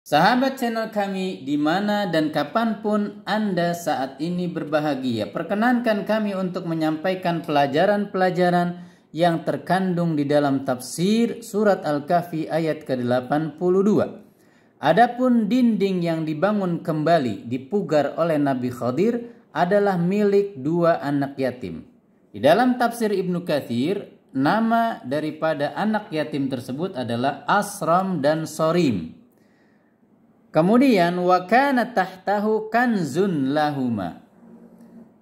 Sahabat channel kami di mana dan kapanpun Anda saat ini berbahagia, perkenankan kami untuk menyampaikan pelajaran-pelajaran yang terkandung di dalam tafsir surat Al-Kahfi ayat ke-82. Adapun dinding yang dibangun kembali dipugar oleh Nabi Khadir adalah milik dua anak yatim. Di dalam tafsir Ibnu Katsir, nama daripada anak yatim tersebut adalah Asram dan Sorim. Kemudian wa kana tahtahu kanzun lahuma.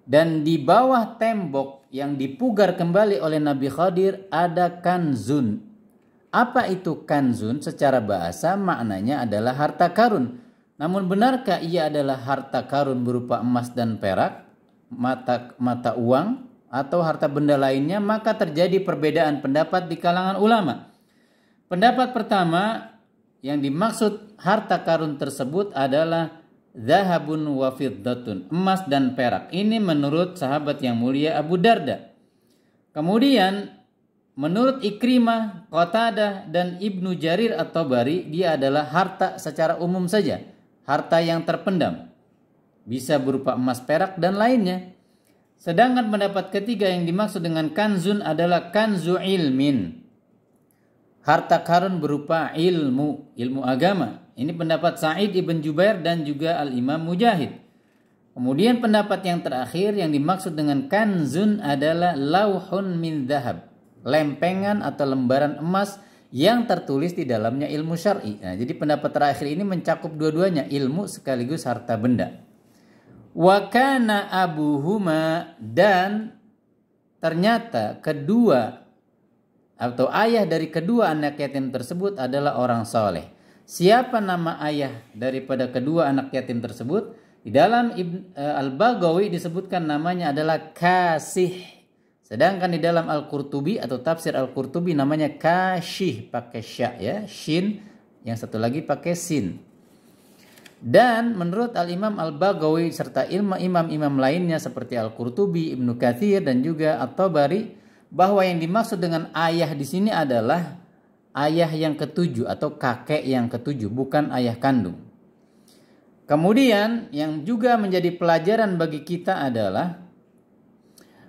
Dan di bawah tembok yang dipugar kembali oleh Nabi Khadir ada kanzun. Apa itu kanzun? Secara bahasa maknanya adalah harta karun. Namun benarkah ia adalah harta karun berupa emas dan perak, mata uang atau harta benda lainnya? Maka terjadi perbedaan pendapat di kalangan ulama. Pendapat pertama, yang dimaksud harta karun tersebut adalah zahabun wa fiddatun, emas dan perak. Ini menurut sahabat yang mulia Abu Darda. Kemudian menurut Ikrimah, Qatadah dan Ibnu Jarir At-Tabari, dia adalah harta secara umum saja, harta yang terpendam, bisa berupa emas, perak dan lainnya. Sedangkan pendapat ketiga yang dimaksud dengan kanzun adalah kanzu ilmin, harta karun berupa ilmu agama. Ini pendapat Sa'id ibn Jubair dan juga Al-Imam Mujahid. Kemudian pendapat yang terakhir yang dimaksud dengan kanzun adalah lauhun min dhahab, lempengan atau lembaran emas yang tertulis di dalamnya ilmu syar'i. Nah, jadi pendapat terakhir ini mencakup dua-duanya, ilmu sekaligus harta benda. Wa kana abuhuma, dan ternyata kedua atau ayah dari kedua anak yatim tersebut adalah orang soleh. Siapa nama ayah daripada kedua anak yatim tersebut? Di dalam Al-Baghawi disebutkan namanya adalah Kasih. Sedangkan di dalam Al-Qurtubi atau tafsir Al-Qurtubi namanya Kashih, pakai sya ya, shin, yang satu lagi pakai sin. Dan menurut Al-Imam Al-Baghawi serta imam-imam lainnya seperti Al-Qurtubi, Ibnu Katsir dan juga At-Tabari, bahwa yang dimaksud dengan ayah di sini adalah ayah yang ketujuh atau kakek yang ketujuh, bukan ayah kandung. Kemudian yang juga menjadi pelajaran bagi kita adalah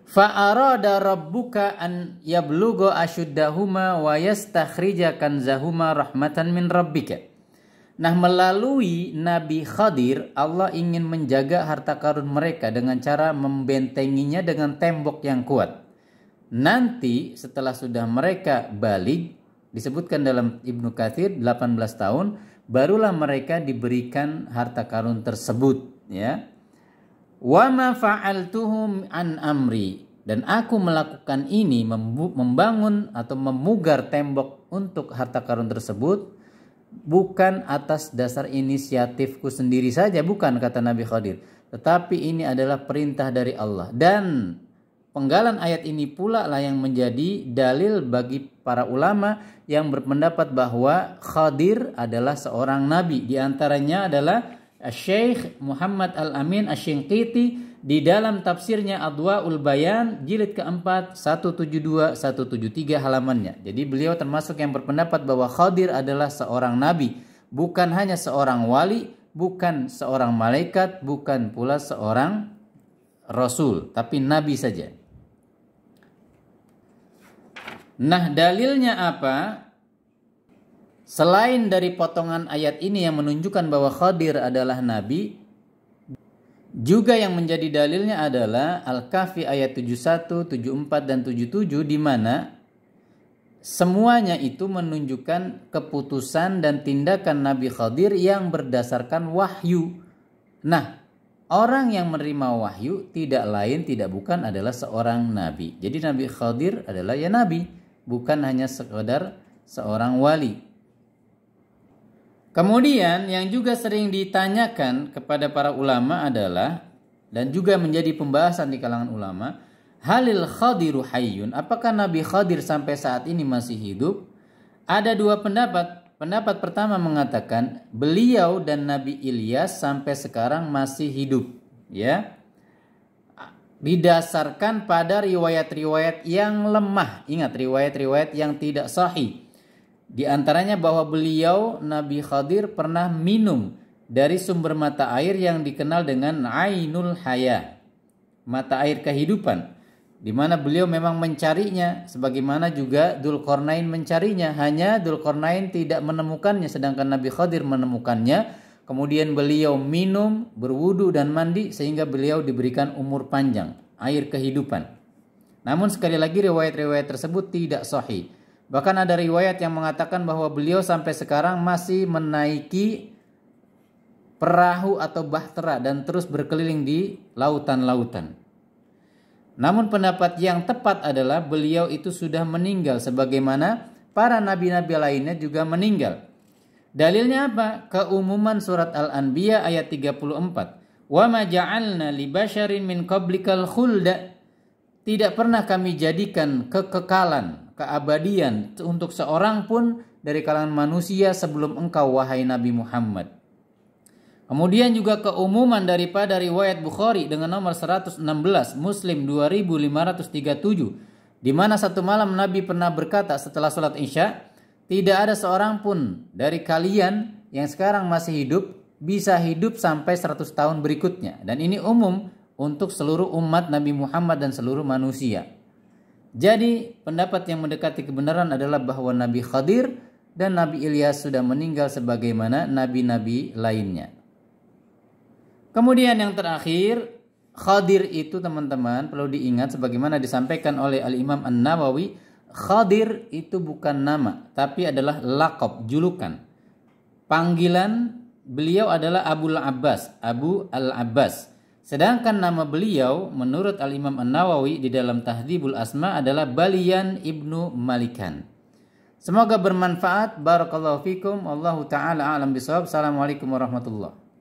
fa'arada rabbuka an yablugha ashuddahuma wa yastakhrija kanzahuma rahmatan min rabbika. Nah, melalui Nabi Khadir, Allah ingin menjaga harta karun mereka dengan cara membentenginya dengan tembok yang kuat. Nanti setelah sudah mereka balik, disebutkan dalam Ibnu Katsir 18 tahun, barulah mereka diberikan harta karun tersebut, ya. Wa ma fa'altuhum an amri, dan aku melakukan ini, membangun atau memugar tembok untuk harta karun tersebut, bukan atas dasar inisiatifku sendiri saja, bukan, kata Nabi Khadir, tetapi ini adalah perintah dari Allah. Dan penggalan ayat ini pula lah yang menjadi dalil bagi para ulama yang berpendapat bahwa Khadir adalah seorang nabi. Di antaranya adalah Syekh Muhammad Al-Amin Asy-Shinqiti di dalam tafsirnya Adwaul Bayan jilid keempat 172-173 halamannya. Jadi beliau termasuk yang berpendapat bahwa Khadir adalah seorang nabi, bukan hanya seorang wali, bukan seorang malaikat, bukan pula seorang rasul, tapi nabi saja. Nah, dalilnya apa? Selain dari potongan ayat ini yang menunjukkan bahwa Khadir adalah nabi, juga yang menjadi dalilnya adalah Al-Kahfi ayat 71, 74 dan 77, di mana semuanya itu menunjukkan keputusan dan tindakan Nabi Khadir yang berdasarkan wahyu. Nah, orang yang menerima wahyu tidak lain tidak bukan adalah seorang nabi. Jadi Nabi Khadir adalah ya nabi, bukan hanya sekedar seorang wali. Kemudian yang juga sering ditanyakan kepada para ulama adalah, dan juga menjadi pembahasan di kalangan ulama, halil Khadiru hayyun, apakah Nabi Khadir sampai saat ini masih hidup? Ada dua pendapat. Pendapat pertama mengatakan beliau dan Nabi Ilyas sampai sekarang masih hidup, ya. Didasarkan pada riwayat-riwayat yang lemah. Ingat, riwayat-riwayat yang tidak sahih. Di antaranya bahwa beliau Nabi Khadir pernah minum dari sumber mata air yang dikenal dengan Ainul Haya, mata air kehidupan, di mana beliau memang mencarinya, sebagaimana juga Dzulqarnain mencarinya. Hanya Dzulqarnain tidak menemukannya, sedangkan Nabi Khadir menemukannya. Kemudian beliau minum, berwudu dan mandi sehingga beliau diberikan umur panjang, air kehidupan. Namun sekali lagi riwayat-riwayat tersebut tidak sahih. Bahkan ada riwayat yang mengatakan bahwa beliau sampai sekarang masih menaiki perahu atau bahtera dan terus berkeliling di lautan-lautan. Namun pendapat yang tepat adalah beliau itu sudah meninggal sebagaimana para nabi-nabi lainnya juga meninggal. Dalilnya apa? Keumuman surat Al-Anbiya ayat 34. Wa ma ja'alna li basyarin min qablikal khulda. Tidak pernah kami jadikan kekekalan, keabadian untuk seorang pun dari kalangan manusia sebelum engkau wahai Nabi Muhammad. Kemudian juga keumuman daripada riwayat Bukhari dengan nomor 116, Muslim 2537, di mana satu malam Nabi pernah berkata setelah sholat Isya, tidak ada seorang pun dari kalian yang sekarang masih hidup bisa hidup sampai 100 tahun berikutnya. Dan ini umum untuk seluruh umat Nabi Muhammad dan seluruh manusia. Jadi pendapat yang mendekati kebenaran adalah bahwa Nabi Khadir dan Nabi Ilyas sudah meninggal sebagaimana nabi-nabi lainnya. Kemudian yang terakhir, Khadir itu teman-teman perlu diingat sebagaimana disampaikan oleh Al-Imam An-Nawawi, Khadir itu bukan nama tapi adalah laqab, julukan. Panggilan beliau adalah Abu Al-Abbas. Sedangkan nama beliau menurut Al-Imam An-Nawawi di dalam Tahdhibul Asma adalah Baliyan ibnu Malikan. Semoga bermanfaat. Barakallahu fikum. Wallahu ta'ala a'lam bishawab. Assalamualaikum warahmatullahi